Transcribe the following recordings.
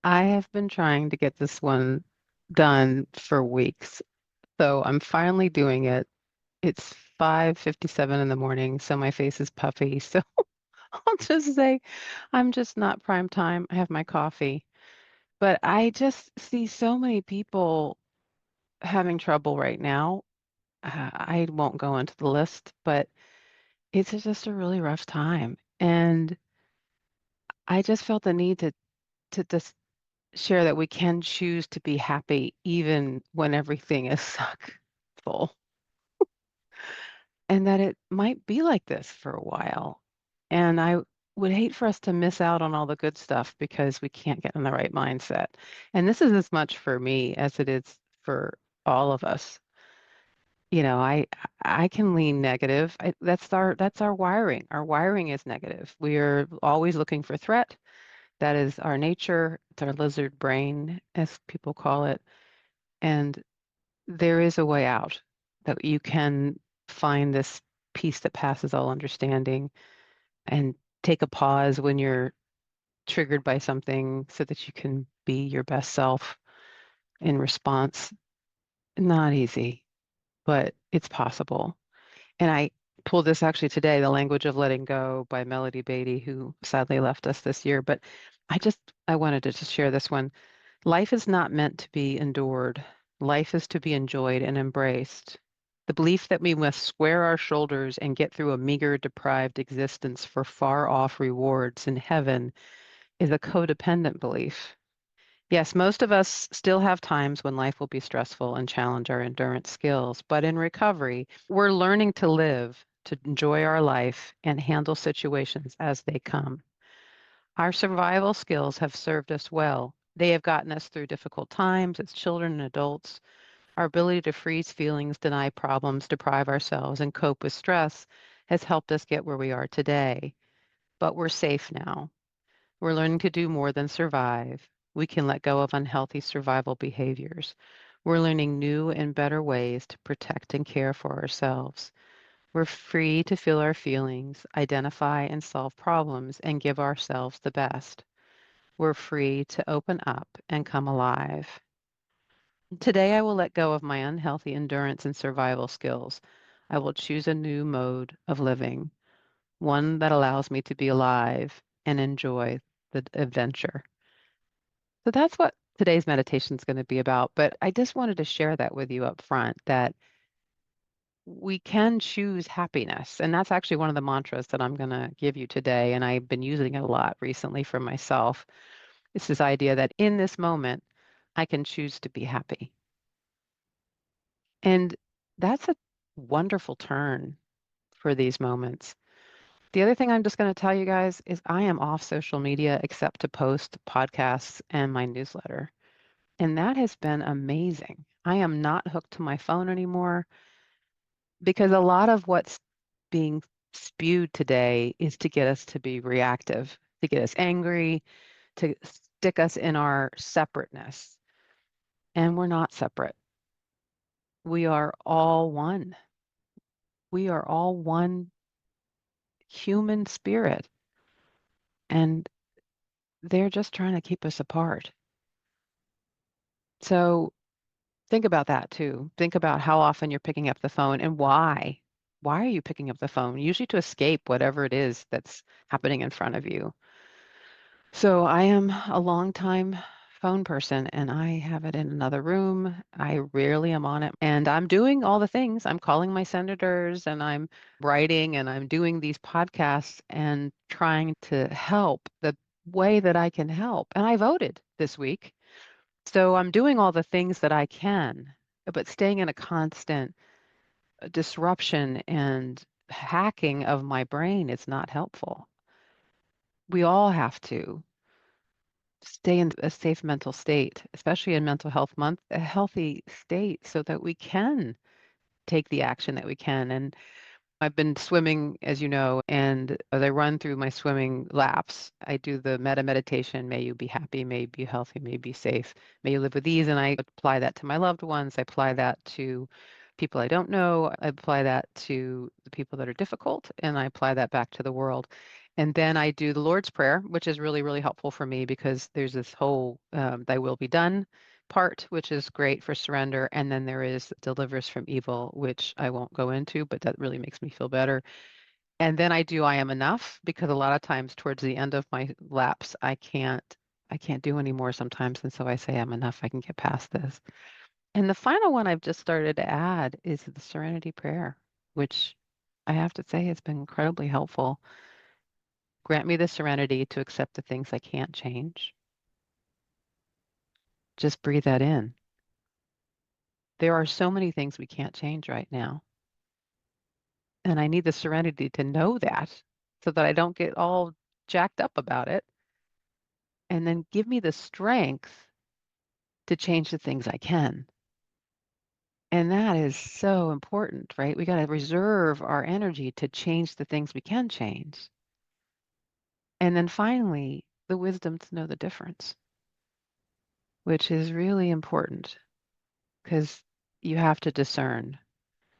I have been trying to get this one done for weeks. So I'm finally doing it. It's 5:57 in the morning, so my face is puffy. So I'll just say I'm just not prime time. I have my coffee. But I just see so many people having trouble right now. I won't go into the list, but it's just a really rough time. And I just felt the need to just share that we can choose to be happy even when everything is suckful, and that it might be like this for a while. And I would hate for us to miss out on all the good stuff because we can't get in the right mindset. And this is as much for me as it is for all of us. I can lean negative. That's our wiring. Our wiring is negative. We are always looking for threat. That is our nature. It's our lizard brain, as people call it. And there is a way out, that you can find this peace that passes all understanding and take a pause when you're triggered by something so that you can be your best self in response. Not easy, but it's possible. And I pulled this actually today, The Language of Letting Go by Melody Beattie, who sadly left us this year. But I wanted to just share this one. Life is not meant to be endured. Life is to be enjoyed and embraced. The belief that we must square our shoulders and get through a meager, deprived existence for far off rewards in heaven is a codependent belief. Yes, most of us still have times when life will be stressful and challenge our endurance skills, but in recovery, we're learning to live, to enjoy our life, and handle situations as they come. Our survival skills have served us well. They have gotten us through difficult times as children and adults. Our ability to freeze feelings, deny problems, deprive ourselves, and cope with stress has helped us get where we are today. But we're safe now. We're learning to do more than survive. We can let go of unhealthy survival behaviors. We're learning new and better ways to protect and care for ourselves. We're free to feel our feelings, identify and solve problems, and give ourselves the best. We're free to open up and come alive. Today, I will let go of my unhealthy endurance and survival skills. I will choose a new mode of living, one that allows me to be alive and enjoy the adventure. So that's what today's meditation is going to be about. But I just wanted to share that with you up front, that we can choose happiness. And that's actually one of the mantras that I'm going to give you today. And I've been using it a lot recently for myself. It's this idea that in this moment, I can choose to be happy. And that's a wonderful turn for these moments. The other thing I'm just going to tell you guys is I am off social media except to post podcasts and my newsletter. And that has been amazing. I am not hooked to my phone anymore because a lot of what's being spewed today is to get us to be reactive, to get us angry, to stick us in our separateness. And we're not separate. We are all one. We are all one human spirit. And they're just trying to keep us apart. So think about that too. Think about how often you're picking up the phone and why. Why are you picking up the phone? Usually to escape whatever it is that's happening in front of you. So I am a long time phone person and I have it in another room. I rarely am on it. And I'm doing all the things. I'm calling my senators and I'm writing and I'm doing these podcasts and trying to help the way that I can help. And I voted this week. So I'm doing all the things that I can, but staying in a constant disruption and hacking of my brain is not helpful. We all have to stay in a safe mental state, especially in Mental Health Month, a healthy state so that we can take the action that we can. And I've been swimming, as you know, and as I run through my swimming laps, I do the meta meditation. May you be happy, may you be healthy, may you be safe, may you live with ease. And I apply that to my loved ones. I apply that to people I don't know. I apply that to the people that are difficult, and I apply that back to the world. And then I do the Lord's Prayer, which is really, really helpful for me because there's this whole thy will be done part, which is great for surrender. And then there is deliver us from evil, which I won't go into, but that really makes me feel better. And then I do I am enough because a lot of times towards the end of my lapse, I can't do anymore sometimes. And so I say I'm enough. I can get past this. And the final one I've just started to add is the Serenity Prayer, which I have to say has been incredibly helpful. Grant me the serenity to accept the things I can't change. Just breathe that in. There are so many things we can't change right now. And I need the serenity to know that so that I don't get all jacked up about it. And then give me the strength to change the things I can. And that is so important, right? We got to reserve our energy to change the things we can change. And then finally, the wisdom to know the difference, which is really important because you have to discern.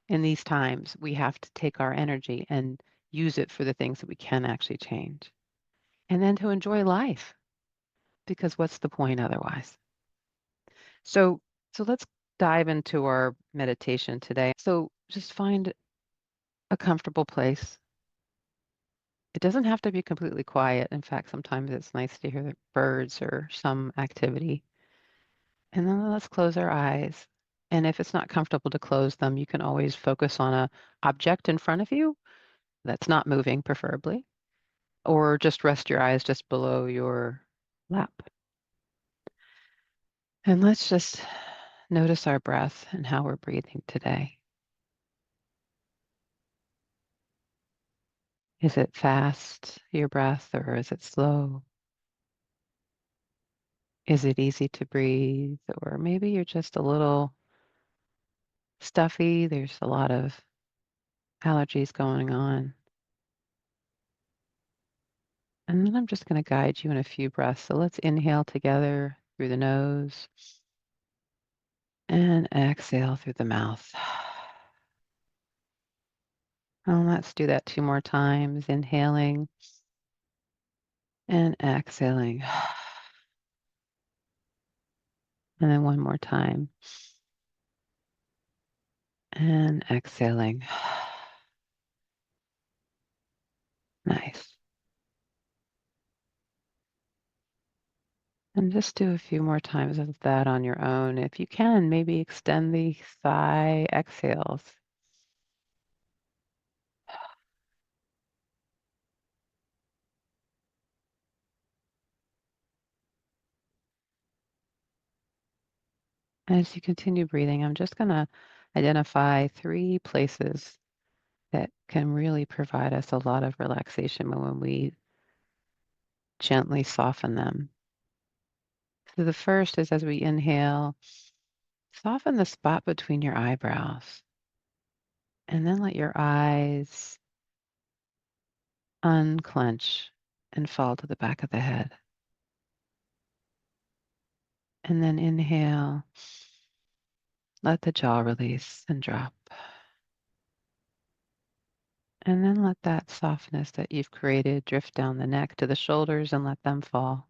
In these times, we have to take our energy and use it for the things that we can actually change. And then to enjoy life, because what's the point otherwise? So, so let's dive into our meditation today. So just find a comfortable place. It doesn't have to be completely quiet. In fact, sometimes it's nice to hear the birds or some activity. And then let's close our eyes. And if it's not comfortable to close them, you can always focus on a object in front of you that's not moving, preferably, or just rest your eyes just below your lap. And let's just notice our breath and how we're breathing today. Is it fast, your breath, or is it slow? Is it easy to breathe? Or maybe you're just a little stuffy. There's a lot of allergies going on. And then I'm just going to guide you in a few breaths. So let's inhale together through the nose and exhale through the mouth. And let's do that 2 more times, inhaling and exhaling. And then one more time and exhaling. Nice. And just do a few more times of that on your own. If you can, maybe extend the thigh exhales. As you continue breathing, I'm just going to identify 3 places that can really provide us a lot of relaxation when we gently soften them. So the first is as we inhale, soften the spot between your eyebrows, and then let your eyes unclench and fall to the back of the head. And then inhale, let the jaw release and drop. And then let that softness that you've created drift down the neck to the shoulders and let them fall.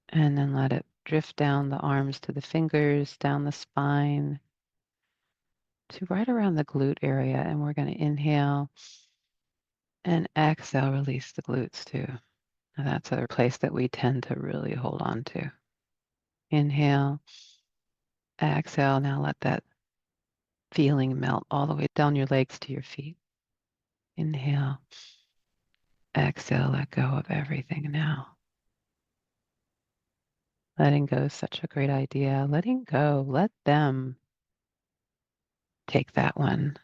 And then let it drift down the arms to the fingers, down the spine to right around the glute area. And we're going to inhale and exhale, release the glutes too. And that's a place that we tend to really hold on to. Inhale, exhale. Now let that feeling melt all the way down your legs to your feet. Inhale, exhale, let go of everything now. Letting go is such a great idea. Letting go, let them take that one.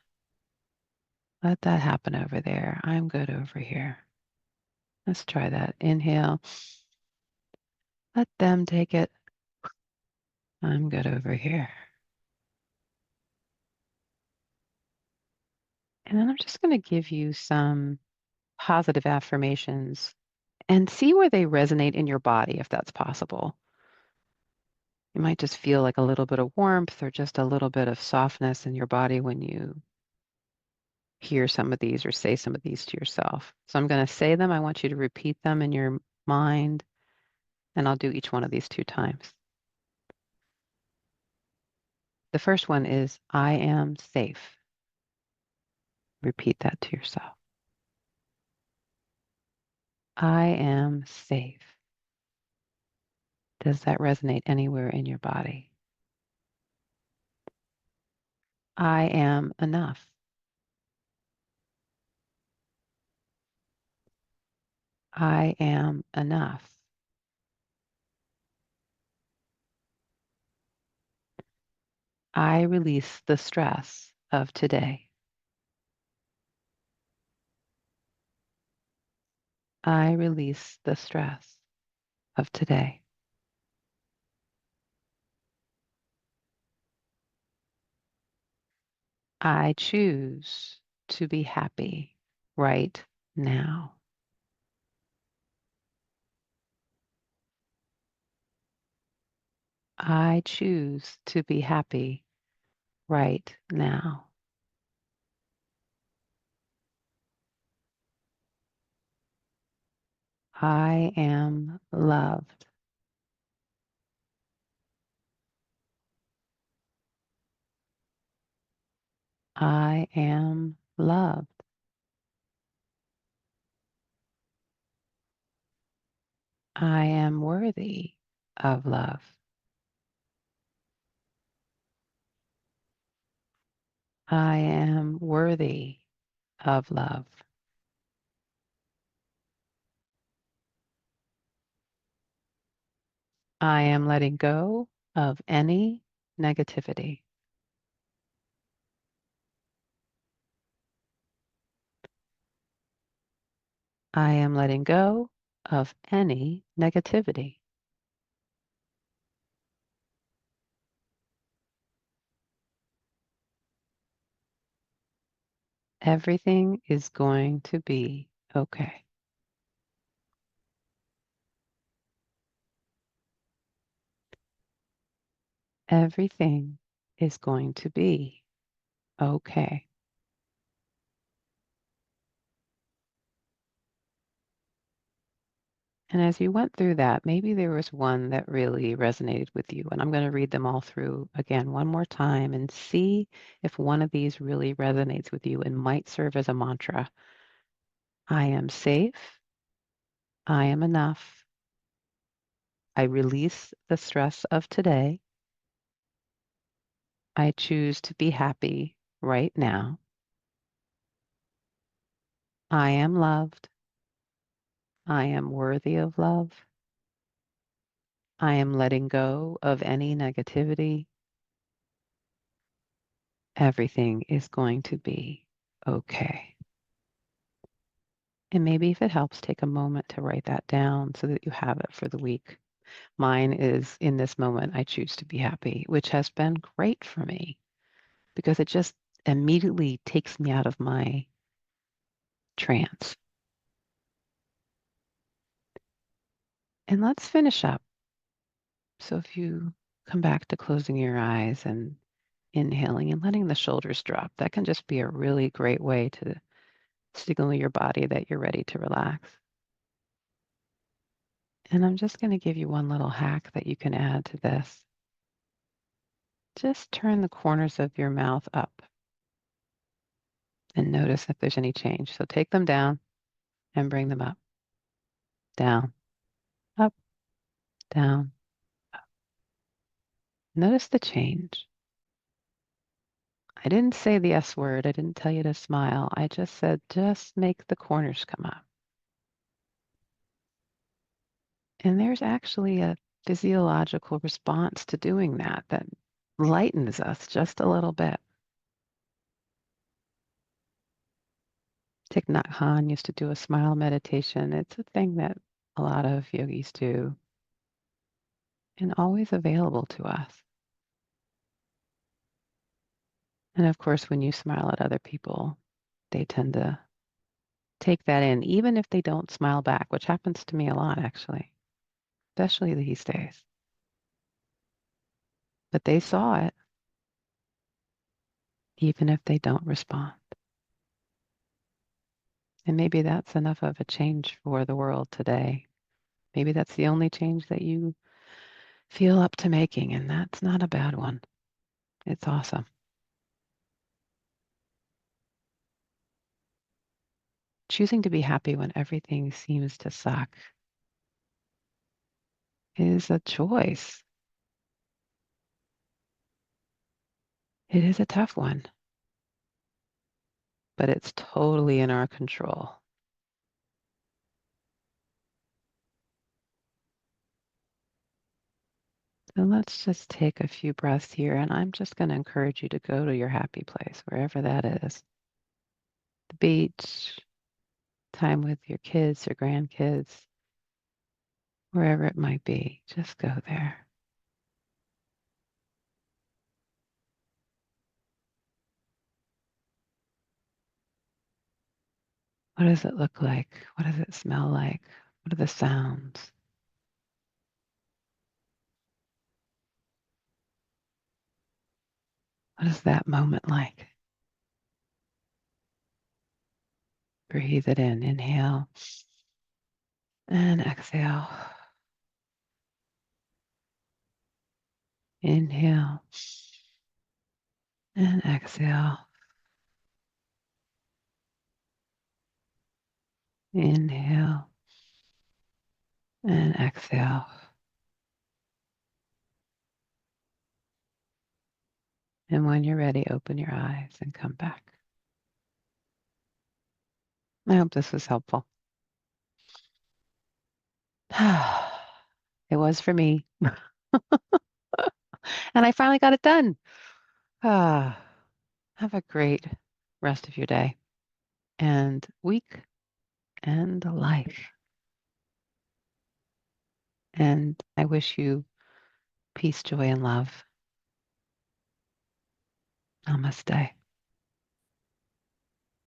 Let that happen over there. I'm good over here. Let's try that. Inhale, let them take it. I'm good over here. And then I'm just going to give you some positive affirmations and see where they resonate in your body if that's possible. You might just feel like a little bit of warmth or just a little bit of softness in your body when you hear some of these or say some of these to yourself. So I'm going to say them. I want you to repeat them in your mind, and I'll do each one of these 2 times. The first one is, I am safe. Repeat that to yourself. I am safe. Does that resonate anywhere in your body? I am enough. I am enough. I release the stress of today. I release the stress of today. I choose to be happy right now. I choose to be happy right now. I am loved. I am loved. I am worthy of love. I am worthy of love. I am letting go of any negativity. I am letting go of any negativity. Everything is going to be okay. Everything is going to be okay. And as you went through that, maybe there was one that really resonated with you. And I'm going to read them all through again one more time and see if one of these really resonates with you and might serve as a mantra. I am safe. I am enough. I release the stress of today. I choose to be happy right now. I am loved. I am worthy of love. I am letting go of any negativity. Everything is going to be okay. And maybe if it helps, take a moment to write that down so that you have it for the week. Mine is, in this moment, I choose to be happy, which has been great for me because it just immediately takes me out of my trance. And let's finish up. So if you come back to closing your eyes and inhaling and letting the shoulders drop, that can just be a really great way to signal your body that you're ready to relax. And I'm just going to give you one little hack that you can add to this. Just turn the corners of your mouth up and notice if there's any change. So take them down and bring them up, down, up, down. Notice the change. I didn't say the S word. I didn't tell you to smile. I just said, just make the corners come up. And there's actually a physiological response to doing that that lightens us just a little bit. Thich Nhat Hanh used to do a smile meditation. It's a thing that a lot of yogis do and always available to us. And of course, when you smile at other people, they tend to take that in, even if they don't smile back, which happens to me a lot, actually, especially these days. But they saw it, even if they don't respond. And maybe that's enough of a change for the world today. Maybe that's the only change that you feel up to making, and that's not a bad one. It's awesome. Choosing to be happy when everything seems to suck is a choice. It is a tough one, but it's totally in our control. So let's just take a few breaths here, and I'm just going to encourage you to go to your happy place, wherever that is. The beach, time with your kids or grandkids, wherever it might be. Just go there. What does it look like? What does it smell like? What are the sounds? What is that moment like? Breathe it in. Inhale and exhale. Inhale and exhale. Inhale and exhale. And when you're ready, open your eyes and come back. I hope this was helpful. It was for me. And I finally got it done. Ah, have a great rest of your day and week and life. And I wish you peace, joy, and love. Namaste.